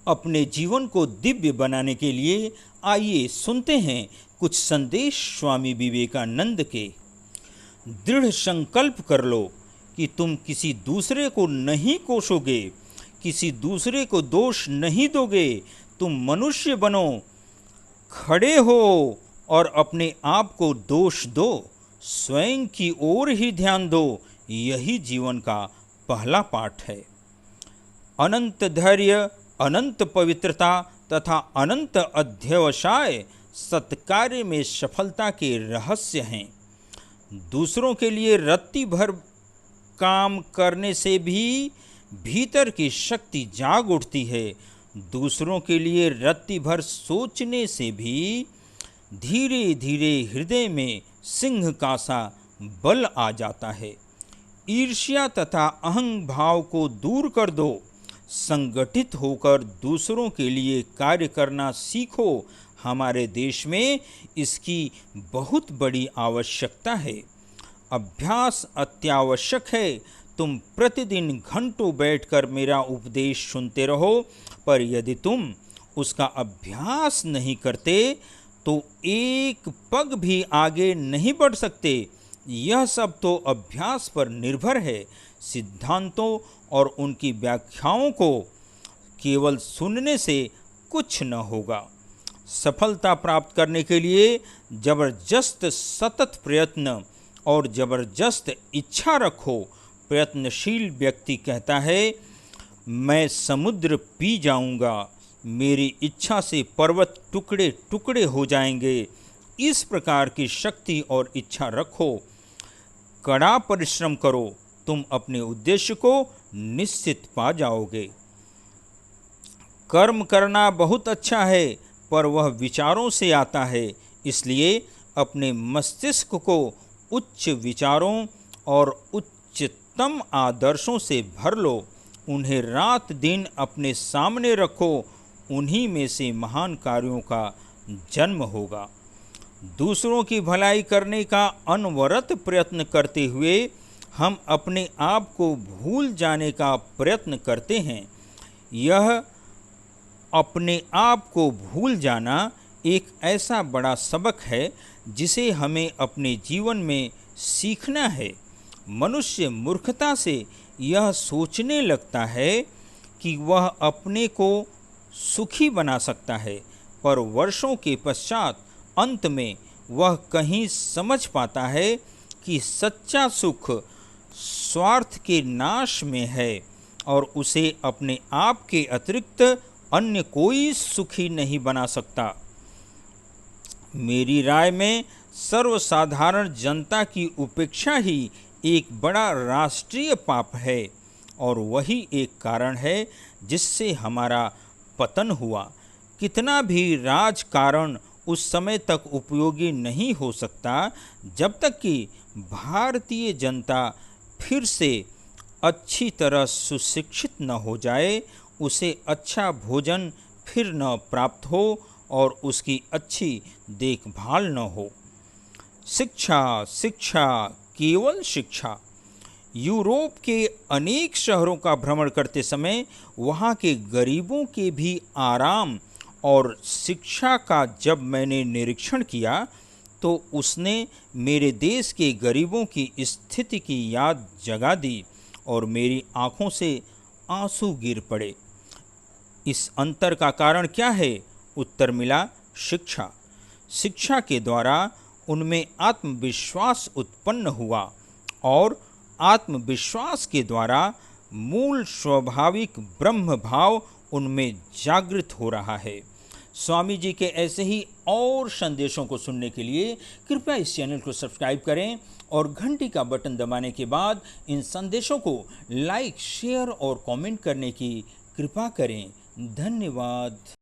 अपने जीवन को दिव्य बनाने के लिए आइए सुनते हैं कुछ संदेश स्वामी विवेकानंद के। दृढ़ संकल्प कर लो कि तुम किसी दूसरे को नहीं कोसोगे, किसी दूसरे को दोष नहीं दोगे। तुम मनुष्य बनो, खड़े हो और अपने आप को दोष दो, स्वयं की ओर ही ध्यान दो। यही जीवन का पहला पाठ है। अनंत धैर्य, अनंत पवित्रता तथा अनंत अध्यवसाय सत्कार्य में सफलता के रहस्य हैं। दूसरों के लिए रत्ती भर काम करने से भी भीतर की शक्ति जाग उठती है। दूसरों के लिए रत्ती भर सोचने से भी धीरे धीरे हृदय में सिंह का सा बल आ जाता है। ईर्ष्या तथा अहंग भाव को दूर कर दो। संगठित होकर दूसरों के लिए कार्य करना सीखो। हमारे देश में इसकी बहुत बड़ी आवश्यकता है। अभ्यास अत्यावश्यक है। तुम प्रतिदिन घंटों बैठकर मेरा उपदेश सुनते रहो, पर यदि तुम उसका अभ्यास नहीं करते तो एक पग भी आगे नहीं बढ़ सकते। यह सब तो अभ्यास पर निर्भर है। सिद्धांतों और उनकी व्याख्याओं को केवल सुनने से कुछ न होगा। सफलता प्राप्त करने के लिए जबरदस्त सतत प्रयत्न और जबरदस्त इच्छा रखो। प्रयत्नशील व्यक्ति कहता है, मैं समुद्र पी जाऊंगा, मेरी इच्छा से पर्वत टुकड़े टुकड़े हो जाएंगे। इस प्रकार की शक्ति और इच्छा रखो। कड़ा परिश्रम करो, तुम अपने उद्देश्य को निश्चित पा जाओगे। कर्म करना बहुत अच्छा है, पर वह विचारों से आता है। इसलिए अपने मस्तिष्क को उच्च विचारों और उच्चतम आदर्शों से भर लो। उन्हें रात दिन अपने सामने रखो। उन्हीं में से महान कार्यों का जन्म होगा। दूसरों की भलाई करने का अनवरत प्रयत्न करते हुए हम अपने आप को भूल जाने का प्रयत्न करते हैं। यह अपने आप को भूल जाना एक ऐसा बड़ा सबक है जिसे हमें अपने जीवन में सीखना है। मनुष्य मूर्खता से यह सोचने लगता है कि वह अपने को सुखी बना सकता है, पर वर्षों के पश्चात अंत में वह कहीं समझ पाता है कि सच्चा सुख स्वार्थ के नाश में है और उसे अपने आप के अतिरिक्त अन्य कोई सुखी नहीं बना सकता। मेरी राय में सर्वसाधारण जनता की उपेक्षा ही एक बड़ा राष्ट्रीय पाप है और वही एक कारण है जिससे हमारा पतन हुआ। कितना भी राजकारण उस समय तक उपयोगी नहीं हो सकता जब तक कि भारतीय जनता फिर से अच्छी तरह सुशिक्षित न हो जाए, उसे अच्छा भोजन फिर न प्राप्त हो और उसकी अच्छी देखभाल न हो। शिक्षा, शिक्षा, केवल शिक्षा। यूरोप के अनेक शहरों का भ्रमण करते समय वहाँ के गरीबों के भी आराम और शिक्षा का जब मैंने निरीक्षण किया तो उसने मेरे देश के गरीबों की स्थिति की याद जगा दी और मेरी आँखों से आंसू गिर पड़े। इस अंतर का कारण क्या है? उत्तर मिला, शिक्षा। शिक्षा के द्वारा उनमें आत्मविश्वास उत्पन्न हुआ और आत्मविश्वास के द्वारा मूल स्वाभाविक ब्रह्म भाव उनमें जागृत हो रहा है। स्वामी जी के ऐसे ही और संदेशों को सुनने के लिए कृपया इस चैनल को सब्सक्राइब करें और घंटी का बटन दबाने के बाद इन संदेशों को लाइक, शेयर और कमेंट करने की कृपा करें। धन्यवाद।